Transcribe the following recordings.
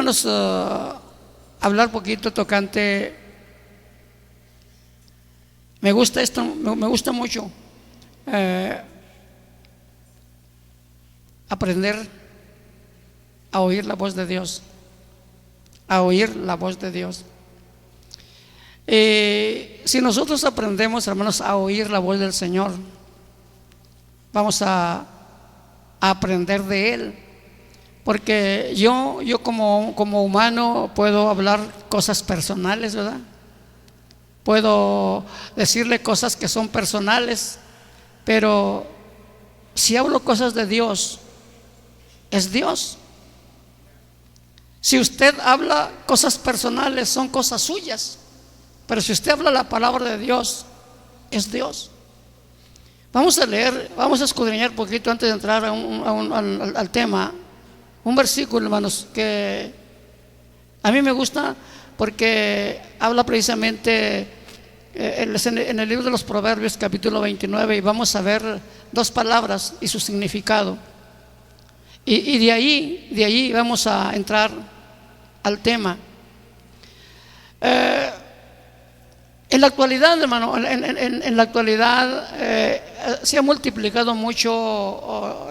hermanos, hablar poquito tocante. Me gusta esto, me gusta mucho aprender a oír la voz de Dios, a oír la voz de Dios. Si nosotros aprendemos, hermanos, a oír la voz del Señor, vamos a aprender de Él. Porque yo como humano puedo hablar cosas personales, ¿verdad? Puedo decirle cosas que son personales, pero si hablo cosas de Dios, es Dios. Si usted habla cosas personales, son cosas suyas, pero si usted habla la palabra de Dios, es Dios. Vamos a leer, vamos a escudriñar un poquito antes de entrar al tema, un versículo, hermanos, que a mí me gusta porque habla precisamente en el libro de los Proverbios, capítulo 29, y vamos a ver dos palabras y su significado. Y de ahí vamos a entrar al tema. En la actualidad, hermano, en la actualidad se ha multiplicado mucho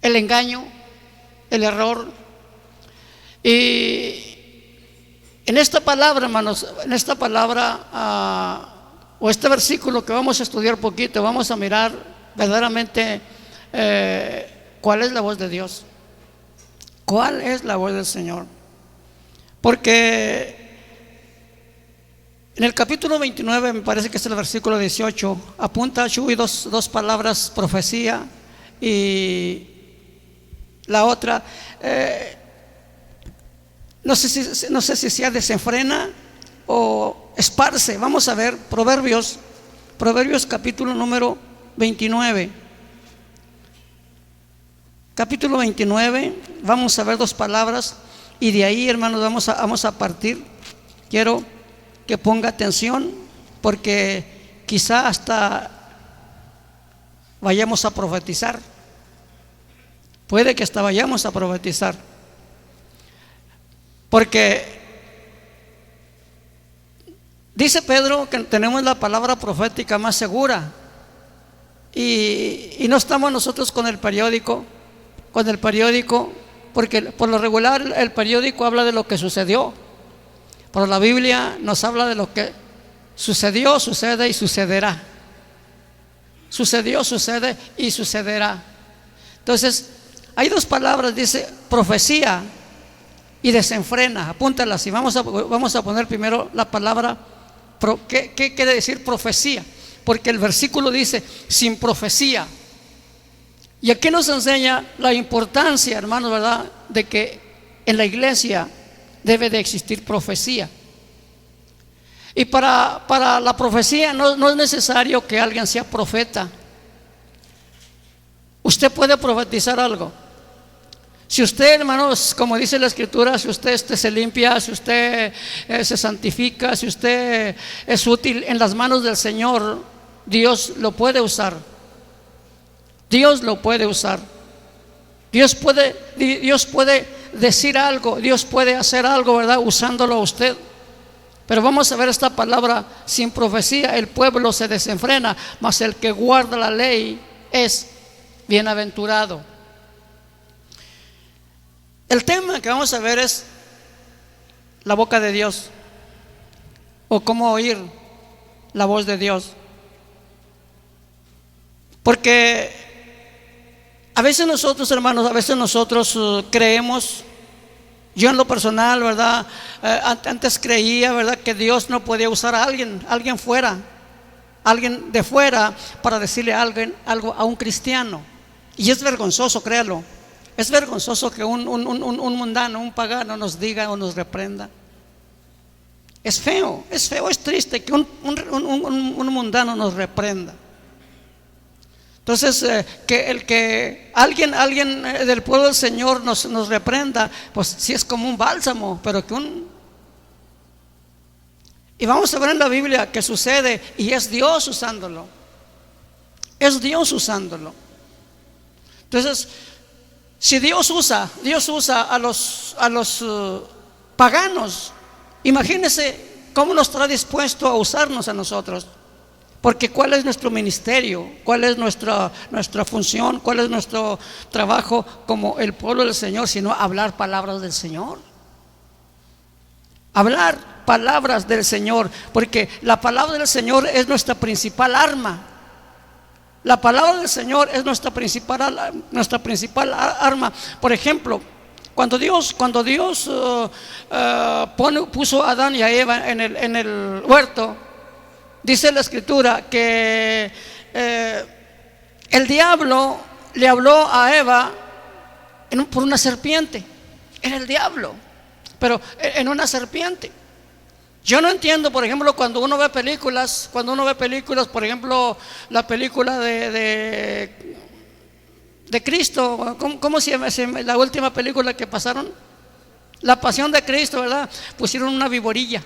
el engaño, el error. Y en esta palabra, hermanos, en esta palabra o este versículo que vamos a estudiar poquito, vamos a mirar verdaderamente cuál es la voz de Dios, cuál es la voz del Señor. Porque en el capítulo 29, me parece que es el versículo 18, apunta Chuy dos palabras, profecía y la otra, no sé si sea desenfrena o esparce. Vamos a ver Proverbios capítulo número 29. Capítulo 29, vamos a ver dos palabras y de ahí, hermanos, vamos a partir. Quiero que ponga atención porque quizá hasta vayamos a profetizar. Puede que hasta vayamos a profetizar, porque dice Pedro que tenemos la palabra profética más segura, y no estamos nosotros con el periódico, porque por lo regular el periódico habla de lo que sucedió, pero la Biblia nos habla de lo que sucedió, sucede y sucederá. Sucedió, sucede y sucederá. Entonces hay dos palabras, dice profecía y desenfrena. Apúntalas y vamos a poner primero la palabra. ¿Qué quiere decir profecía? Porque el versículo dice sin profecía. Y aquí nos enseña la importancia, hermanos, ¿verdad?, de que en la iglesia debe de existir profecía. Y para la profecía no es necesario que alguien sea profeta. Usted puede profetizar algo. Si usted, hermanos, como dice la Escritura, si usted se limpia, si usted se santifica, si usted es útil en las manos del Señor, Dios lo puede usar. Dios lo puede usar. Dios puede decir algo, Dios puede hacer algo, ¿verdad?, usándolo a usted. Pero vamos a ver esta palabra sin profecía. El pueblo se desenfrena, mas el que guarda la ley es bienaventurado. El tema que vamos a ver es la boca de Dios, o cómo oír la voz de Dios. Porque a veces nosotros, hermanos, creemos, yo en lo personal, ¿verdad?, antes creía, ¿verdad?, que Dios no podía usar a alguien de fuera para decirle algo a un cristiano. Y es vergonzoso, créalo. Es vergonzoso que un mundano, un pagano nos diga o nos reprenda. Es feo, es triste que un mundano nos reprenda. Entonces, que alguien del pueblo del Señor nos reprenda, pues sí es como un bálsamo, pero y vamos a ver en la Biblia que sucede, y es Dios usándolo. Es Dios usándolo. Entonces, Si Dios usa a los paganos, imagínense cómo nos estará dispuesto a usarnos a nosotros. Porque ¿cuál es nuestro ministerio? ¿Cuál es nuestra función? ¿Cuál es nuestro trabajo como el pueblo del Señor? Sino hablar palabras del Señor. Hablar palabras del Señor, porque la palabra del Señor es nuestra principal arma. La palabra del Señor es nuestra principal arma. Por ejemplo, cuando Dios puso a Adán y a Eva en el huerto, dice la Escritura que el diablo le habló a Eva por una serpiente. Era el diablo, pero en una serpiente. Yo no entiendo, por ejemplo, cuando uno ve películas, por ejemplo, la película de Cristo, ¿cómo se llama? La última película que pasaron, La Pasión de Cristo, ¿verdad? Pusieron una viborilla,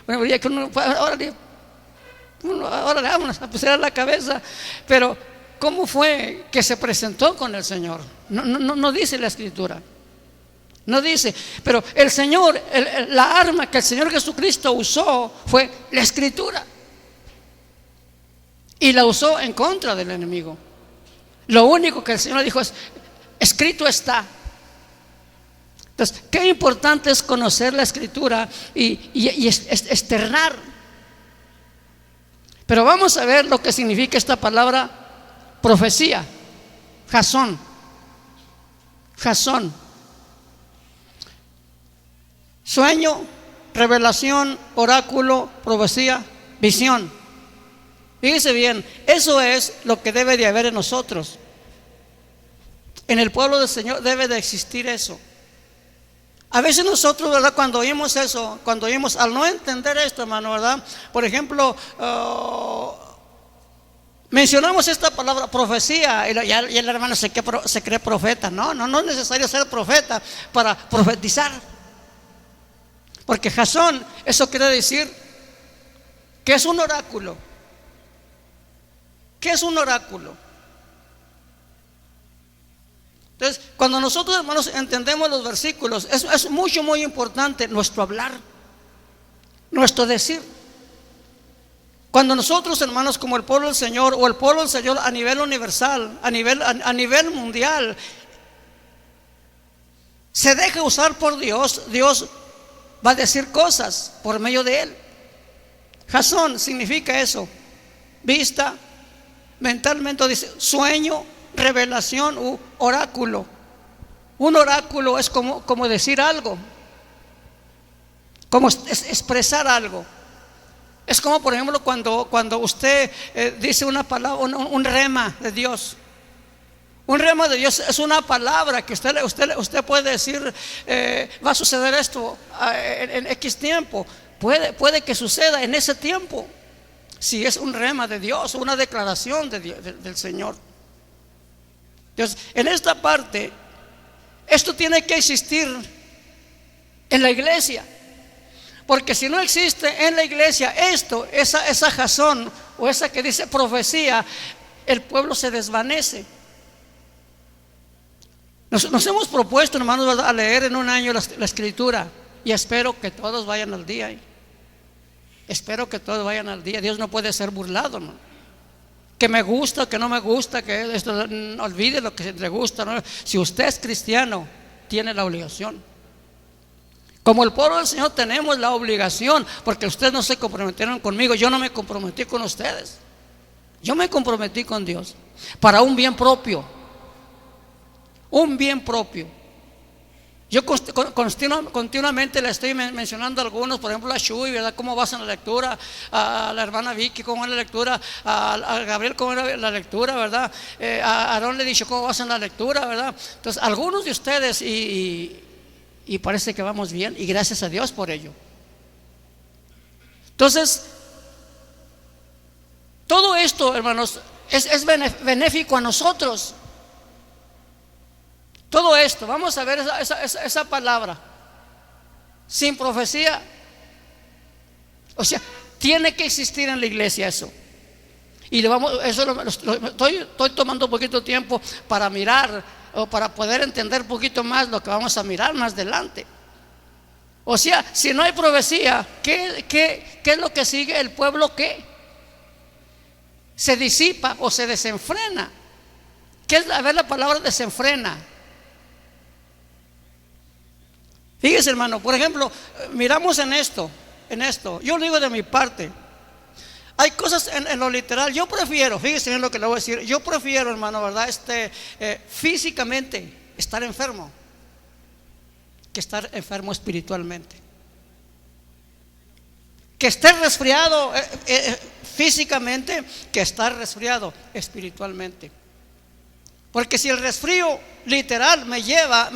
una viborilla que ahora le vámonos a pusieron la cabeza. Pero ¿cómo fue que se presentó con el Señor? No dice la Escritura. No dice, pero el Señor, la arma que el Señor Jesucristo usó fue la Escritura. Y la usó en contra del enemigo. Lo único que el Señor dijo es: escrito está. Entonces, qué importante es conocer la Escritura y externar. Pero vamos a ver lo que significa esta palabra profecía. Jasón. Sueño, revelación, oráculo, profecía, visión. Fíjese bien, eso es lo que debe de haber en nosotros. En el pueblo del Señor debe de existir eso. A veces nosotros, ¿verdad? Cuando oímos eso, al no entender esto, hermano, ¿verdad? Por ejemplo, mencionamos esta palabra profecía y el hermano se cree profeta. No es necesario ser profeta para profetizar. Porque Jasón, eso quiere decir que es un oráculo. ¿Qué es un oráculo? Entonces, cuando nosotros, hermanos, entendemos los versículos, es muy importante nuestro hablar, nuestro decir. Cuando nosotros, hermanos, como el pueblo del Señor, o el pueblo del Señor a nivel universal, a nivel mundial, se deja usar por Dios, Dios va a decir cosas por medio de él. Jasón significa eso: vista, mentalmente dice sueño, revelación u oráculo. Un oráculo es como decir algo, como expresar algo. Es como, por ejemplo, cuando usted dice una palabra, un rema de Dios. Un rema de Dios es una palabra que usted puede decir, va a suceder esto en X tiempo. Puede que suceda en ese tiempo, si es un rema de Dios, una declaración de Dios, del Señor. Entonces, en esta parte, esto tiene que existir en la iglesia. Porque si no existe en la iglesia esa Jasón, o esa que dice profecía, el pueblo se desvanece. Nos hemos propuesto, hermanos, ¿verdad?, a leer en un año la Escritura, y espero que todos vayan al día. Espero que todos vayan al día. Dios no puede ser burlado, ¿no? Que me gusta, que no me gusta, que esto, no olvide lo que le gusta, ¿no? Si usted es cristiano, tiene la obligación. Como el pueblo del Señor tenemos la obligación, porque ustedes no se comprometieron conmigo, yo no me comprometí con ustedes. Yo me comprometí con Dios para un bien propio. Un bien propio. Yo continuamente le estoy mencionando a algunos, por ejemplo a Shui, ¿verdad?, cómo vas en la lectura, a la hermana Vicky, cómo va en la lectura, a Gabriel, cómo va en la lectura, ¿verdad? A Aarón le he dicho cómo vas en la lectura, ¿verdad? Entonces, algunos de ustedes, y parece que vamos bien, y gracias a Dios por ello. Entonces, todo esto, hermanos, es benéfico a nosotros. Todo esto, vamos a ver esa palabra. Sin profecía, o sea, tiene que existir en la iglesia eso. Y estoy tomando un poquito de tiempo para mirar o para poder entender un poquito más lo que vamos a mirar más adelante. O sea, si no hay profecía, ¿qué es lo que sigue? El pueblo que se disipa o se desenfrena. ¿Qué es? A ver, la palabra desenfrena. Fíjese, hermano, por ejemplo, miramos en esto. Yo digo de mi parte, hay cosas en lo literal. Yo prefiero, fíjese bien lo que le voy a decir. Yo prefiero, hermano, ¿verdad? Físicamente estar enfermo que estar enfermo espiritualmente. Que estar resfriado físicamente que estar resfriado espiritualmente. Porque si el resfrío literal me lleva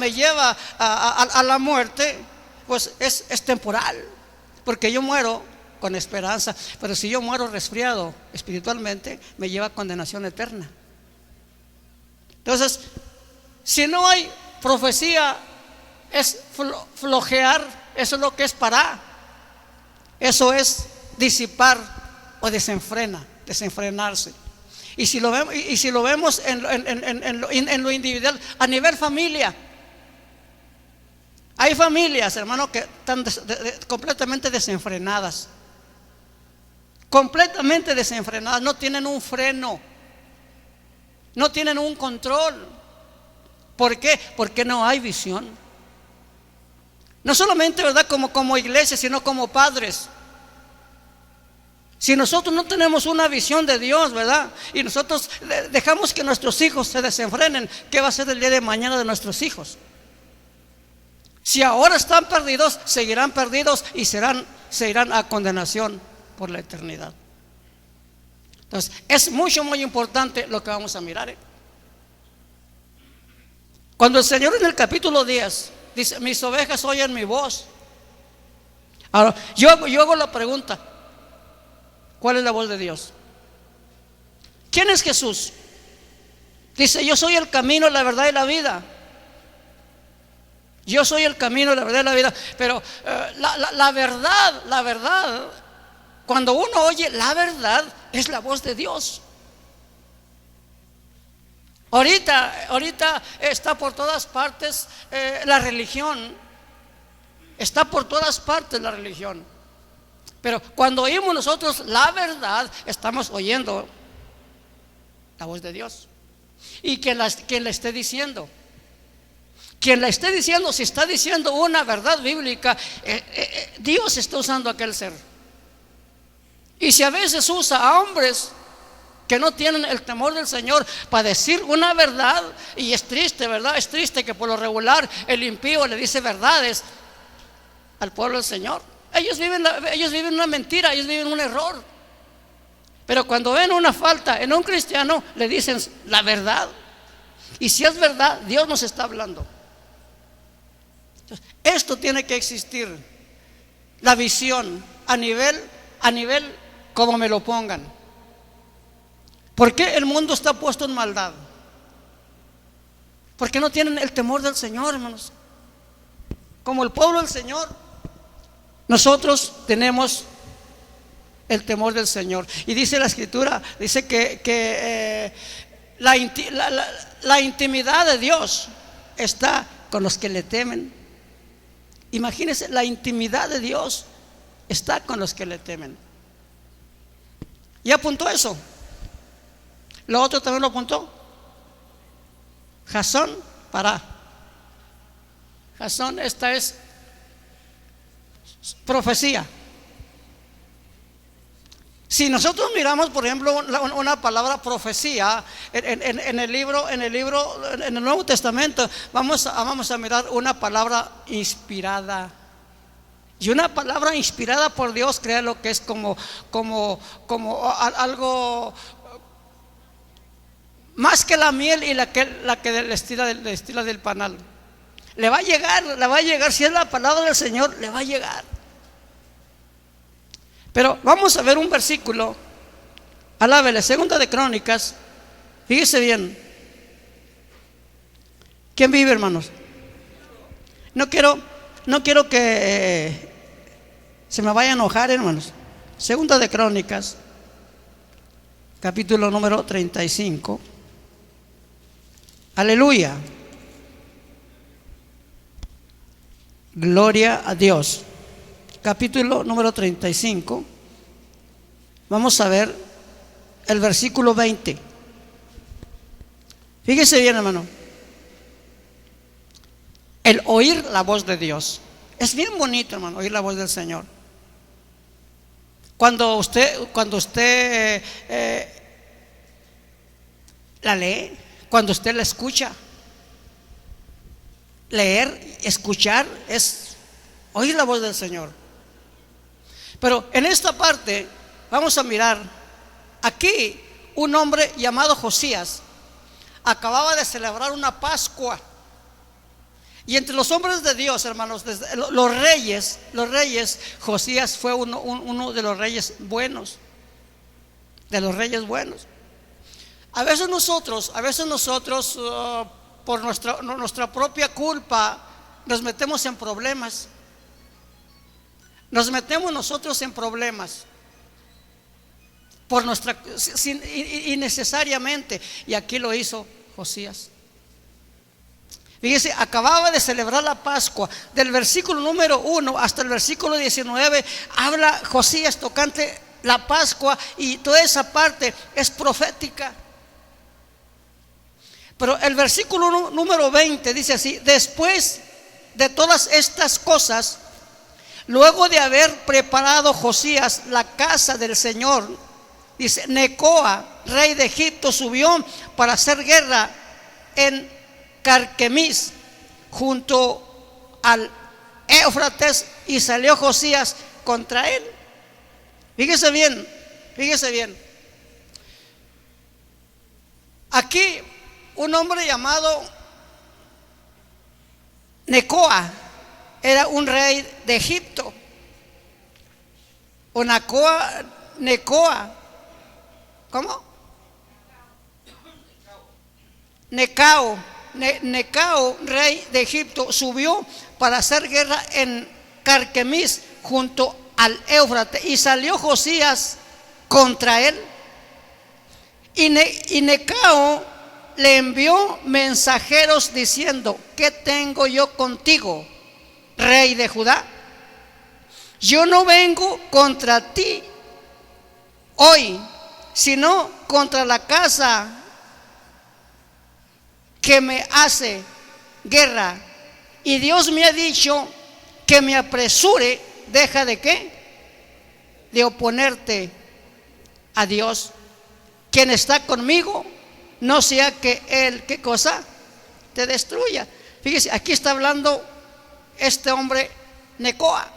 a la muerte, pues es temporal, porque yo muero con esperanza. Pero si yo muero resfriado espiritualmente, me lleva a condenación eterna. Entonces, si no hay profecía, es flojear. Eso es lo que es parar. Eso es disipar o desenfrenarse. Y si lo vemos en lo individual, a nivel familia, hay familias, hermano, que están completamente desenfrenadas. Completamente desenfrenadas, no tienen un freno, no tienen un control. ¿Por qué? Porque no hay visión. No solamente, ¿verdad?, como iglesia, sino como padres. Si nosotros no tenemos una visión de Dios, ¿verdad?, y nosotros dejamos que nuestros hijos se desenfrenen, ¿qué va a ser el día de mañana de nuestros hijos? Si ahora están perdidos, seguirán perdidos y se irán a condenación por la eternidad. Entonces, es muy importante lo que vamos a mirar. Cuando el Señor en el capítulo 10 dice: mis ovejas oyen mi voz. Ahora, yo hago la pregunta: ¿cuál es la voz de Dios? ¿Quién es Jesús? Dice: yo soy el camino, la verdad y la vida. Yo soy el camino, la verdad y la vida. Pero la verdad, cuando uno oye la verdad, es la voz de Dios. Ahorita está por todas partes la religión. Está por todas partes la religión. Pero cuando oímos nosotros la verdad, estamos oyendo la voz de Dios. Y quien la esté diciendo, si está diciendo una verdad bíblica, Dios está usando a aquel ser. Y si a veces usa a hombres que no tienen el temor del Señor para decir una verdad, y es triste, ¿verdad? Es triste que por lo regular el impío le dice verdades al pueblo del Señor. Ellos viven una mentira, ellos viven un error. Pero cuando ven una falta en un cristiano, le dicen la verdad. Y si es verdad, Dios nos está hablando. Entonces, esto tiene que existir. La visión a nivel como me lo pongan. ¿Por qué el mundo está puesto en maldad? Porque no tienen el temor del Señor, hermanos. Como el pueblo del Señor, nosotros tenemos el temor del Señor. Y dice la Escritura, dice que la intimidad de Dios está con los que le temen. Imagínense, la intimidad de Dios está con los que le temen. ¿Y apuntó eso? ¿Lo otro también lo apuntó? Jasón, para Jasón, esta es profecía. Si nosotros miramos, por ejemplo, una palabra profecía en el Nuevo Testamento, vamos a mirar una palabra inspirada. Y una palabra inspirada por Dios, créalo que es como algo más que la miel y la que destila del panal. Le va a llegar, si es la palabra del Señor, le va a llegar. Pero vamos a ver un versículo, alábele, Segunda de Crónicas. Fíjese bien. ¿Quién vive, hermanos? No quiero que se me vaya a enojar, hermanos. Segunda de Crónicas, capítulo número 35. Aleluya. Gloria a Dios. Capítulo número 35. Vamos a ver el versículo 20. Fíjese bien, hermano. El oír la voz de Dios. Es bien bonito, hermano, oír la voz del Señor. Cuando usted la lee, cuando usted la escucha. Leer, escuchar es oír la voz del Señor. Pero en esta parte vamos a mirar aquí un hombre llamado Josías acababa de celebrar una Pascua. Y entre los hombres de Dios, hermanos, los reyes, Josías fue uno de los reyes buenos. De los reyes buenos. A veces nosotros por nuestra propia culpa nos metemos en problemas. Nos metemos nosotros en problemas por innecesariamente. Y aquí lo hizo Josías. Fíjese, acababa de celebrar la Pascua. Del versículo número 1 hasta el versículo 19 habla Josías tocante la Pascua, y toda esa parte es profética. Pero el versículo número 20 dice así: después de todas estas cosas, luego de haber preparado Josías la casa del Señor, dice, Necoa, rey de Egipto, subió para hacer guerra en Carquemis, junto al Éufrates, y salió Josías contra él. Fíjese bien. Aquí un hombre llamado Necoa era un rey de Egipto. O Necoa, ¿cómo? Necao, rey de Egipto, subió para hacer guerra en Carquemis junto al Éufrates, y salió Josías contra él. Y Necao le envió mensajeros diciendo: ¿qué tengo yo contigo, rey de Judá? Yo no vengo contra ti hoy, sino contra la casa que me hace guerra, y Dios me ha dicho que me apresure. ¿Deja de qué? De oponerte a Dios, quien está conmigo, no sea que Él, ¿qué cosa? Te destruya. Fíjese, aquí está hablando este hombre Necoa.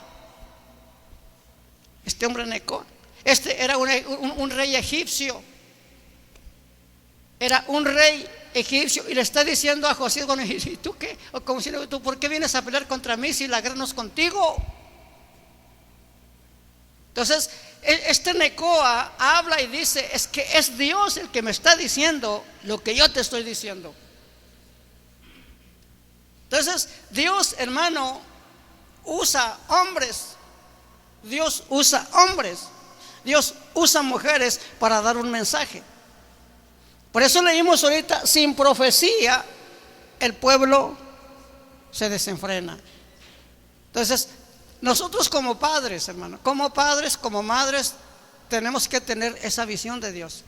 Este hombre Necoa. Este era un rey egipcio. Era un rey egipcio, y le está diciendo a José: bueno, ¿y tú qué? O como si tú, ¿por qué vienes a pelear contra mí si la guerra no es contigo? Entonces este Necoa habla y dice: es que es Dios el que me está diciendo lo que yo te estoy diciendo. Entonces Dios, hermano, usa hombres. Dios usa hombres. Dios usa mujeres para dar un mensaje. Por eso leímos ahorita: sin profecía el pueblo se desenfrena. Entonces nosotros como padres, hermano, como padres, como madres, tenemos que tener esa visión de Dios.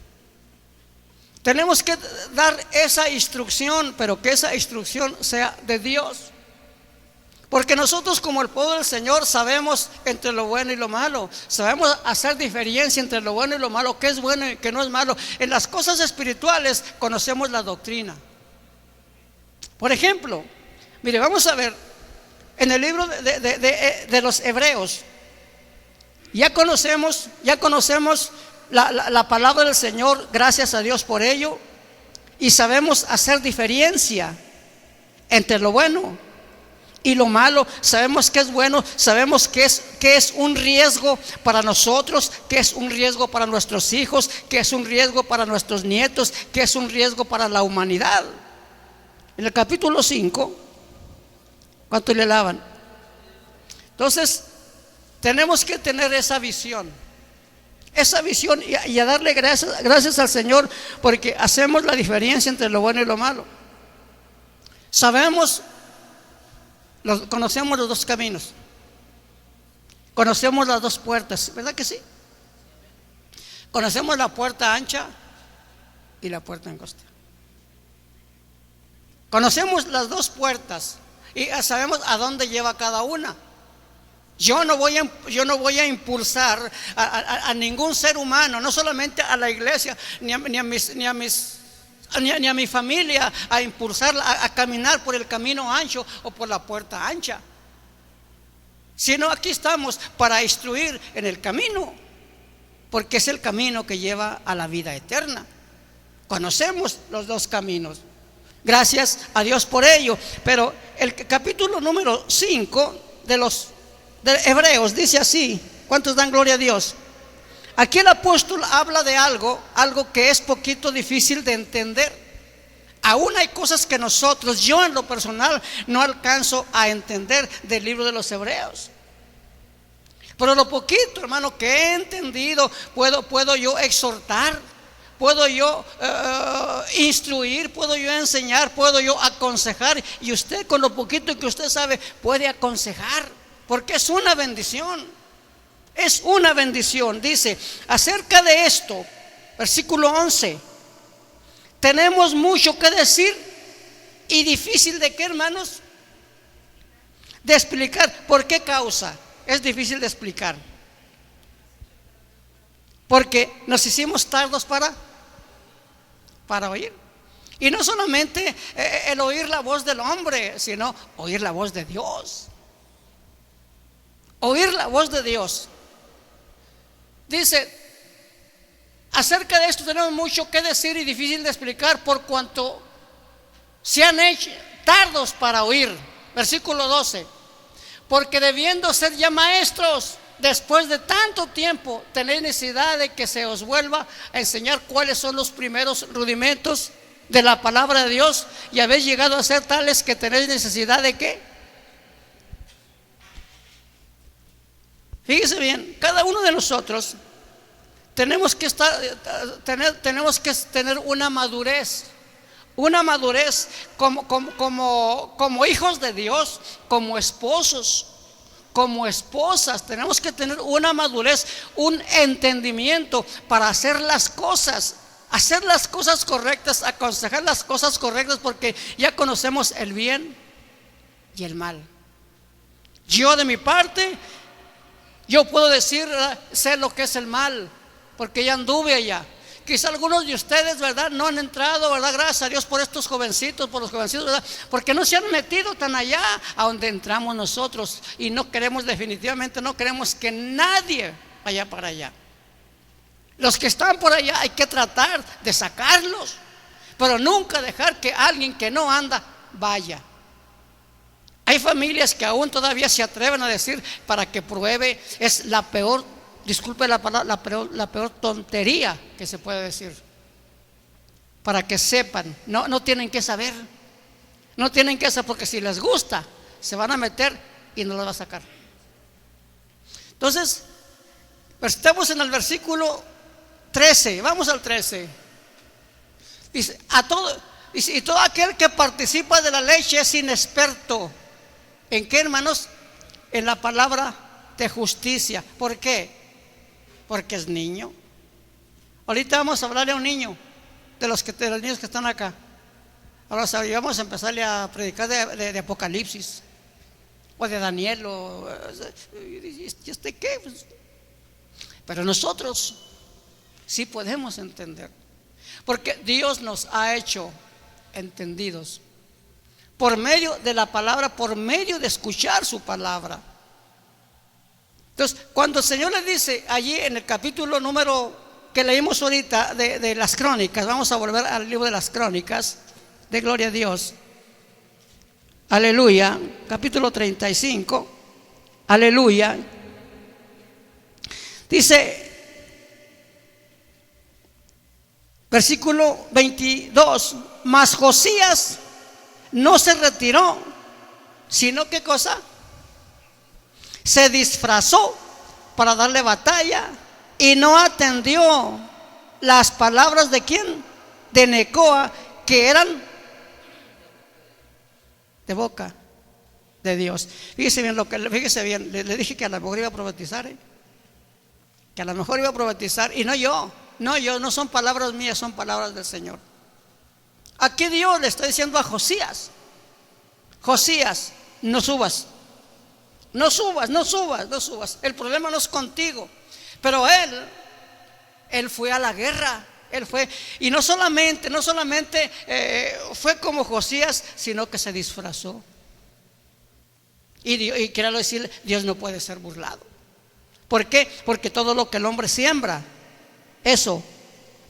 Tenemos que dar esa instrucción, pero que esa instrucción sea de Dios. Porque nosotros como el pueblo del Señor sabemos entre lo bueno y lo malo. Sabemos hacer diferencia entre lo bueno y lo malo, qué es bueno y qué no es malo. En las cosas espirituales conocemos la doctrina. Por ejemplo, mire, vamos a ver en el libro de los Hebreos. Ya conocemos la palabra del Señor, gracias a Dios por ello. Y sabemos hacer diferencia entre lo bueno y lo malo. Sabemos que es bueno, sabemos que es un riesgo para nosotros, que es un riesgo para nuestros hijos, que es un riesgo para nuestros nietos, que es un riesgo para la humanidad. En el capítulo 5, ¿cuánto le lavan? Entonces tenemos que tener esa visión y a darle gracias al Señor, porque hacemos la diferencia entre lo bueno y lo malo. Sabemos Conocemos los dos caminos. Conocemos las dos puertas, ¿verdad que sí? Conocemos la puerta ancha y la puerta angosta. Conocemos las dos puertas y sabemos a dónde lleva cada una. Yo no voy a impulsar a ningún ser humano, no solamente a la iglesia, ni a mi familia, a impulsarla a caminar por el camino ancho o por la puerta ancha. Sino aquí estamos para instruir en el camino, porque es el camino que lleva a la vida eterna. Conocemos los dos caminos. Gracias a Dios por ello. Pero el capítulo número 5 de Hebreos dice así. ¿Cuántos dan gloria a Dios? Aquí el apóstol habla de algo que es poquito difícil de entender. Aún hay cosas que yo en lo personal no alcanzo a entender del libro de los Hebreos. Pero lo poquito, hermano, que he entendido, puedo yo exhortar, puedo yo instruir, puedo yo enseñar, puedo yo aconsejar. Y usted, con lo poquito que usted sabe, puede aconsejar, porque es una bendición. Es una bendición. Dice, acerca de esto, versículo 11: tenemos mucho que decir y difícil de qué, hermanos, de explicar. ¿Por qué causa es difícil de explicar? Porque nos hicimos tardos para oír. Y no solamente el oír la voz del hombre, sino oír la voz de Dios. Oír la voz de Dios. Dice, acerca de esto tenemos mucho que decir y difícil de explicar, por cuanto se han hecho tardos para oír. Versículo 12: porque debiendo ser ya maestros, después de tanto tiempo, tenéis necesidad de que se os vuelva a enseñar cuáles son los primeros rudimentos de la palabra de Dios, y habéis llegado a ser tales que tenéis necesidad de ¿qué? Fíjese bien, cada uno de nosotros tenemos que tener una madurez como hijos de Dios, como esposos, como esposas. Tenemos que tener una madurez, un entendimiento para hacer las cosas correctas, aconsejar las cosas correctas, porque ya conocemos el bien y el mal. Yo, de mi parte, yo puedo decir, sé lo que es el mal, porque ya anduve allá. Quizá algunos de ustedes, ¿verdad?, no han entrado, ¿verdad? Gracias a Dios por estos jovencitos, ¿verdad? Porque no se han metido tan allá a donde entramos nosotros. Y definitivamente no queremos que nadie vaya para allá. Los que están por allá hay que tratar de sacarlos, pero nunca dejar que alguien que no anda vaya. Hay familias que aún todavía se atreven a decir para que pruebe. Es la peor, disculpe la palabra, la peor tontería que se puede decir. Para que sepan, no tienen que saber. No tienen que saber, porque si les gusta, se van a meter y no los va a sacar. Entonces, estamos en el versículo 13, vamos al 13. Dice, y todo aquel que participa de la ley es inexperto. ¿En qué, hermanos? En la palabra de justicia. ¿Por qué? Porque es niño. Ahorita vamos a hablarle a un niño, de los niños que están acá. Ahora vamos a empezarle a predicar de Apocalipsis, o de Daniel, ¿y este qué? Pero nosotros sí podemos entender, porque Dios nos ha hecho entendidos por medio de la palabra, por medio de escuchar su palabra. Entonces, cuando el Señor le dice allí en el capítulo número que leímos ahorita de las Crónicas, vamos a volver al libro de las Crónicas, de gloria a Dios, aleluya, capítulo 35, aleluya, dice, versículo 22, mas Josías no se retiró, sino ¿qué cosa? Se disfrazó para darle batalla y no atendió las palabras de ¿quién? De Necoa, que eran de boca. de Dios. Fíjese bien, le dije que a lo mejor iba a profetizar, que a lo mejor iba a profetizar, y no yo, no son palabras mías, son palabras del Señor. Aquí Dios le está diciendo a Josías: Josías, no subas, el problema no es contigo. Pero él fue a la guerra, él fue, y no solamente fue como Josías, sino que se disfrazó. Y quiero decirle, Dios no puede ser burlado. ¿Por qué? Porque todo lo que el hombre siembra, eso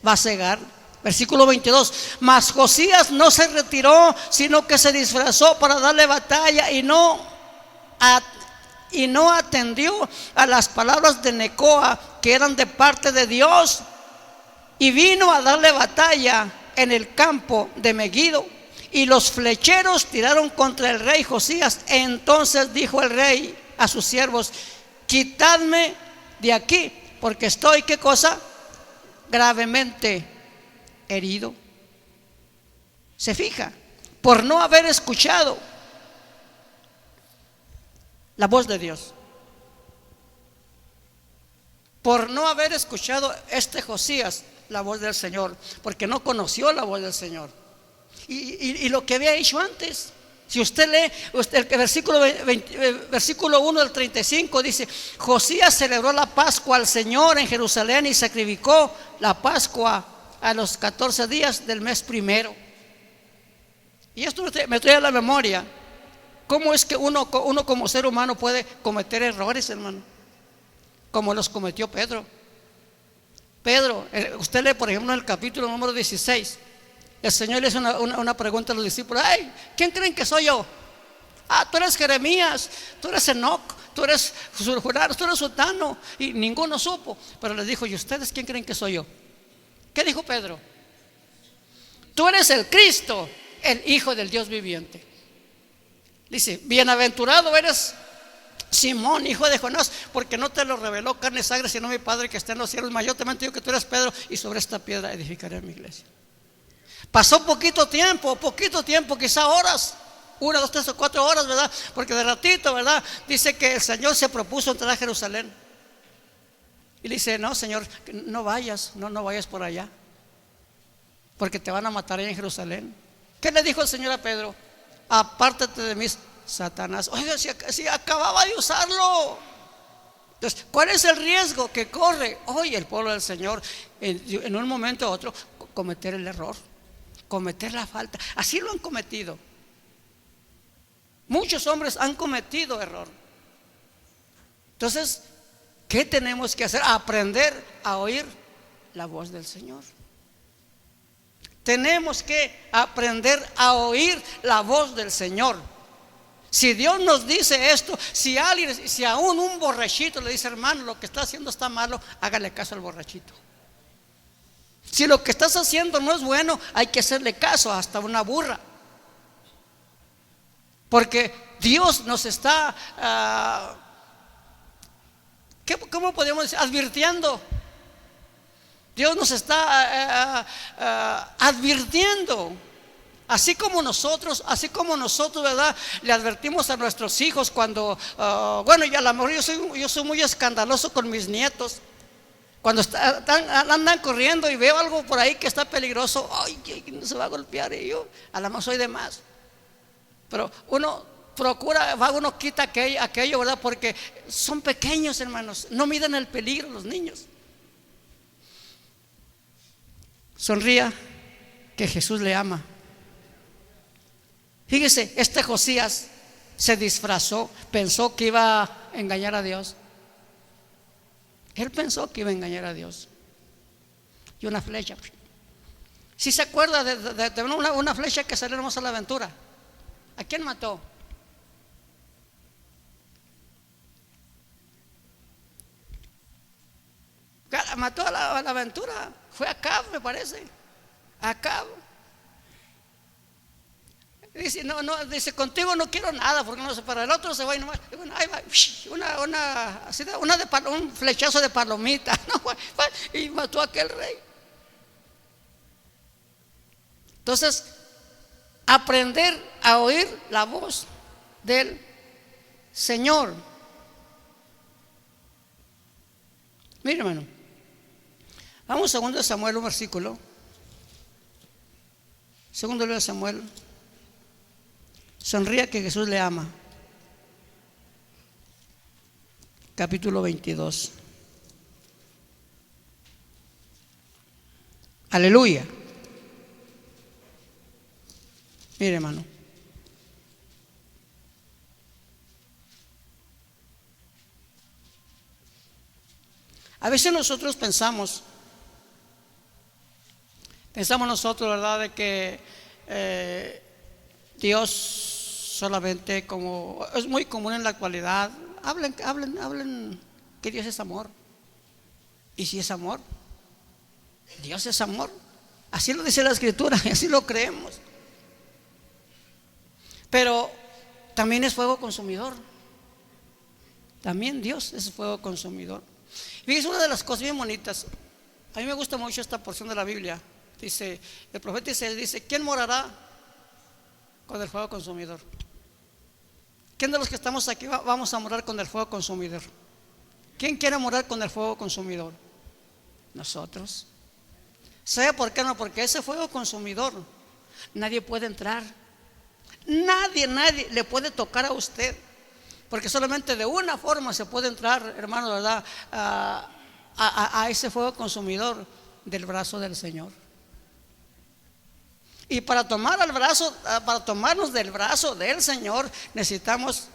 va a segar. Versículo 22: mas Josías no se retiró, sino que se disfrazó para darle batalla, y no atendió a las palabras de Necoa, que eran de parte de Dios, y vino a darle batalla en el campo de Megiddo. Y los flecheros tiraron contra el rey Josías. Entonces dijo el rey a sus siervos: quitadme de aquí, porque estoy, ¿qué cosa? Gravemente herido. Se fija, por no haber escuchado la voz de Dios, por no haber escuchado Josías la voz del Señor, porque no conoció la voz del Señor. Y lo que había hecho antes, si usted lee el versículo 1 del 35, dice: Josías celebró la Pascua al Señor en Jerusalén y sacrificó la Pascua a los 14 días del mes primero. Y esto me trae a la memoria cómo es que uno como ser humano puede cometer errores, hermano, como los cometió Pedro. Usted lee por ejemplo en el capítulo número 16, el Señor le hace una pregunta a los discípulos: ay, ¿quién creen que soy yo? Tú eres Jeremías, tú eres Enoc, tú eres Juraro, tú eres Sutano. Y ninguno supo, pero les dijo: ¿y ustedes quién creen que soy yo? ¿Qué dijo Pedro? Tú eres el Cristo, el Hijo del Dios viviente. Dice: bienaventurado eres Simón, hijo de Jonás, porque no te lo reveló carne y sangre, sino mi Padre que está en los cielos. Mas yo te digo que tú eres Pedro, y sobre esta piedra edificaré mi iglesia. Pasó poquito tiempo, quizá horas, 1, 2, 3 o 4 horas, ¿verdad? Porque de ratito, ¿verdad? Dice que el Señor se propuso entrar a Jerusalén. Y le dice: no, Señor, no vayas por allá, porque te van a matar allá en Jerusalén. ¿Qué le dijo el Señor a Pedro? Apártate de mí, Satanás. Oiga, si acababa de usarlo. Entonces, ¿cuál es el riesgo que corre hoy el pueblo del Señor en un momento u otro? Cometer el error, cometer la falta. Así lo han cometido. Muchos hombres han cometido error. Entonces, ¿qué tenemos que hacer? Aprender a oír la voz del Señor. Tenemos que aprender a oír la voz del Señor. Si Dios nos dice esto, si aún un borrachito le dice: hermano, lo que está haciendo está malo, hágale caso al borrachito. Si lo que estás haciendo no es bueno, hay que hacerle caso hasta una burra. Porque Dios nos está, ¿cómo podemos decir? Advirtiendo. Dios nos está advirtiendo. Así como nosotros, ¿verdad? Le advertimos a nuestros hijos cuando, y a lo mejor yo soy muy escandaloso con mis nietos. Cuando andan corriendo y veo algo por ahí que está peligroso, ay, no se va a golpear, y yo a lo mejor soy de más. Pero uno procura, uno quita aquello, ¿verdad? Porque son pequeños, hermanos, no miden el peligro los niños. Sonría, que Jesús le ama. Fíjese, Josías se disfrazó, pensó que iba a engañar a Dios. Él pensó que iba a engañar a Dios. Y una flecha. ¿Sí se acuerda de una flecha que salió hermosa a la aventura? ¿A quién mató? Mató a la aventura. Fue Acab, me parece. Acab. Dice: dice, contigo no quiero nada, porque no sé, para el otro se va y nomás. Y bueno, ahí va, un flechazo de palomita, ¿no? Y mató a aquel rey. Entonces, aprender a oír la voz del Señor. Mire, hermano, vamos a 2 Samuel, un versículo. 2 Samuel. Sonría que Jesús le ama. Capítulo 22. Aleluya. Mire, hermano. A veces nosotros pensamos nosotros, ¿verdad?, de que Dios solamente, como es muy común en la actualidad, hablen que Dios es amor. ¿Y si es amor? Dios es amor. Así lo dice la Escritura y así lo creemos. Pero también es fuego consumidor. También Dios es fuego consumidor. Fíjense, una de las cosas bien bonitas, a mí me gusta mucho esta porción de la Biblia. Dice, el profeta Isaías dice: ¿quién morará con el fuego consumidor? ¿Quién de los que estamos aquí vamos a morar con el fuego consumidor? ¿Quién quiere morar con el fuego consumidor? Nosotros. ¿Sabe por qué no? Porque ese fuego consumidor nadie puede entrar. Nadie le puede tocar a usted. Porque solamente de una forma se puede entrar, hermano, ¿verdad?, a ese fuego consumidor, del brazo del Señor. Y para tomarnos del brazo del Señor, necesitamos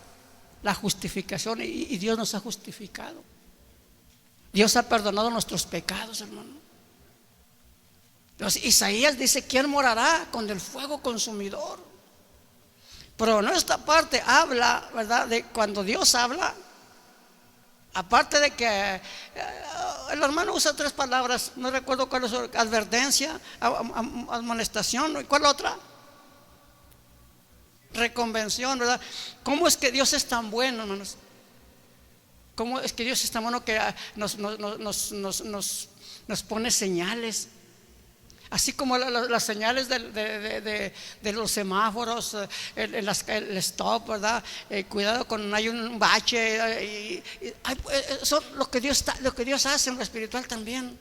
la justificación. Y Dios nos ha justificado. Dios ha perdonado nuestros pecados, hermano. Entonces, Isaías dice: ¿quién morará con el fuego consumidor? Pero en esta parte habla, ¿verdad?, de cuando Dios habla. Aparte de que el hermano usa 3 palabras, no recuerdo cuál es: advertencia, amonestación, ¿cuál otra? Reconvención, ¿verdad? ¿Cómo es que Dios es tan bueno, hermanos? ¿Cómo es que Dios es tan bueno que nos pone señales? Así como las señales de los semáforos, el stop, ¿verdad? Cuidado con hay un bache. Eso es lo que Dios hace en lo espiritual también,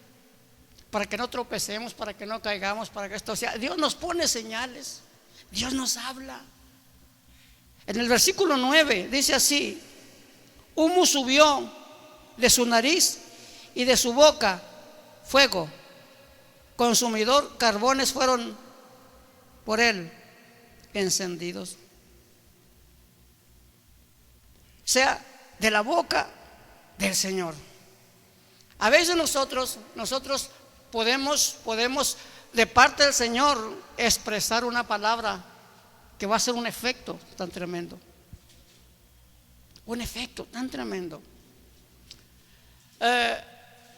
para que no tropecemos, para que no caigamos, para que esto, o sea, Dios nos pone señales, Dios nos habla. En el versículo 9 dice así: humo subió de su nariz y de su boca fuego consumidor, carbones fueron por él encendidos. O sea, de la boca del Señor. A veces nosotros podemos de parte del Señor expresar una palabra que va a ser un efecto tan tremendo. Un efecto tan tremendo.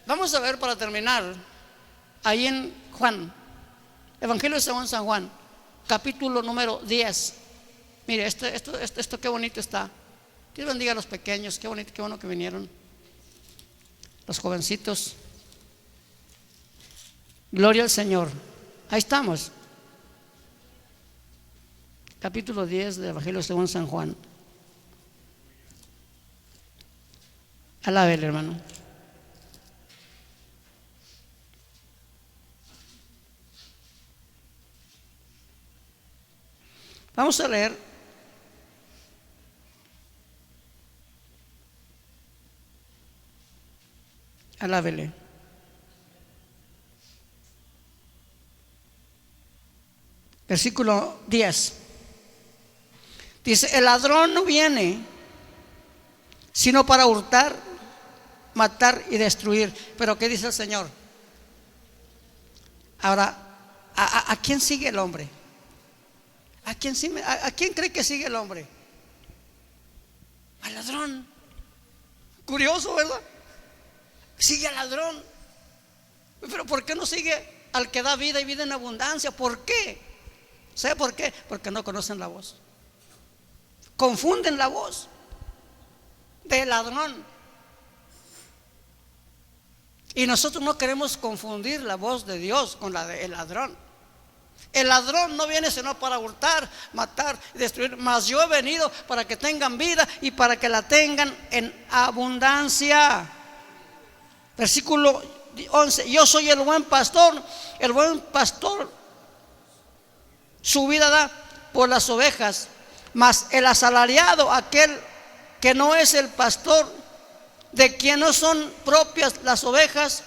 Vamos a ver, para terminar, ahí en Juan, Evangelio según San Juan, capítulo número 10. Mire, esto qué bonito está. Dios bendiga a los pequeños, qué bonito, qué bueno que vinieron. Los jovencitos. Gloria al Señor. Ahí estamos. Capítulo 10 del Evangelio según San Juan. Alábele, hermano. Vamos a leer alábele. Versículo 10. Dice: el ladrón no viene sino para hurtar, matar y destruir. Pero ¿qué dice el Señor? Ahora, ¿a quién sigue el hombre? ¿A quién cree que sigue el hombre? Al ladrón. Curioso, ¿verdad? Sigue al ladrón. Pero ¿por qué no sigue al que da vida y vida en abundancia? ¿Por qué? ¿Sabe por qué? Porque no conocen la voz. Confunden la voz del ladrón. Y nosotros no queremos confundir la voz de Dios con la del ladrón. El ladrón no viene sino para hurtar, matar y destruir, mas yo he venido para que tengan vida y para que la tengan en abundancia. Versículo 11: yo soy el buen pastor su vida da por las ovejas, mas el asalariado, aquel que no es el pastor, de quien no son propias las ovejas,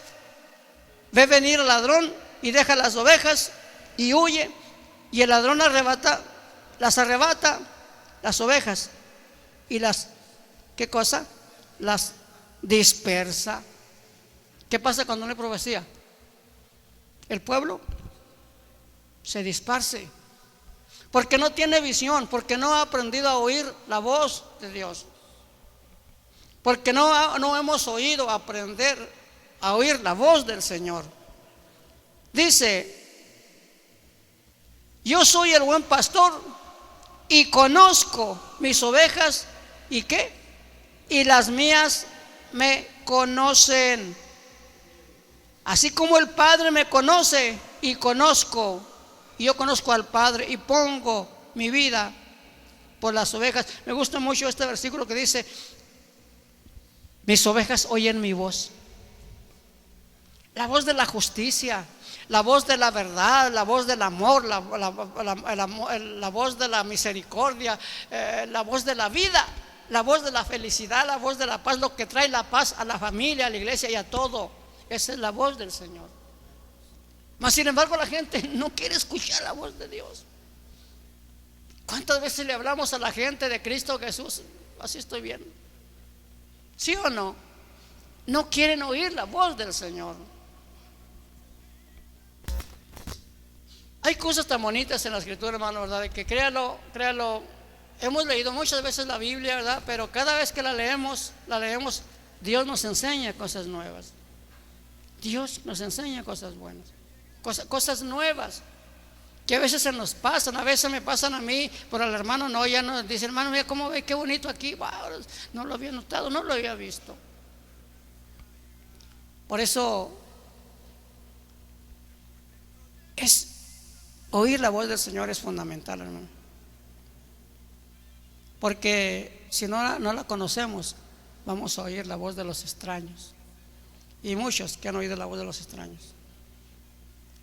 ve venir el ladrón y deja las ovejas y huye, y el ladrón las arrebata las ovejas y las, ¿qué cosa? Las dispersa. ¿Qué pasa cuando no hay profecía? El pueblo se disperse, porque no tiene visión, porque no ha aprendido a oír la voz de Dios, porque no hemos oído aprender a oír la voz del Señor. Dice: yo soy el buen pastor y conozco mis ovejas, ¿y qué? Y las mías me conocen. Así como el Padre me conoce y yo conozco al Padre y pongo mi vida por las ovejas. Me gusta mucho este versículo que dice: mis ovejas oyen mi voz. La voz de la justicia, la voz de la verdad, la voz del amor, la voz de la misericordia, la voz de la vida, la voz de la felicidad, la voz de la paz, lo que trae la paz a la familia, a la iglesia y a todo. Esa es la voz del Señor. Mas sin embargo la gente no quiere escuchar la voz de Dios. ¿Cuántas veces le hablamos a la gente de Cristo Jesús? Así estoy bien. ¿Sí o no? No quieren oír la voz del Señor. Hay cosas tan bonitas en la Escritura, hermano, ¿verdad? Que créalo, hemos leído muchas veces la Biblia, ¿verdad? Pero cada vez que la leemos, Dios nos enseña cosas nuevas. Dios nos enseña cosas buenas, cosas nuevas, que a veces se nos pasan. A veces me pasan a mí, pero al hermano no. Ya nos dice: hermano, mira cómo ve, qué bonito aquí. Wow, no lo había notado, no lo había visto. Por eso oír la voz del Señor es fundamental, hermano, porque si no la conocemos, vamos a oír la voz de los extraños. Y muchos que han oído la voz de los extraños,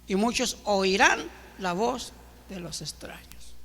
y muchos oirán la voz de los extraños.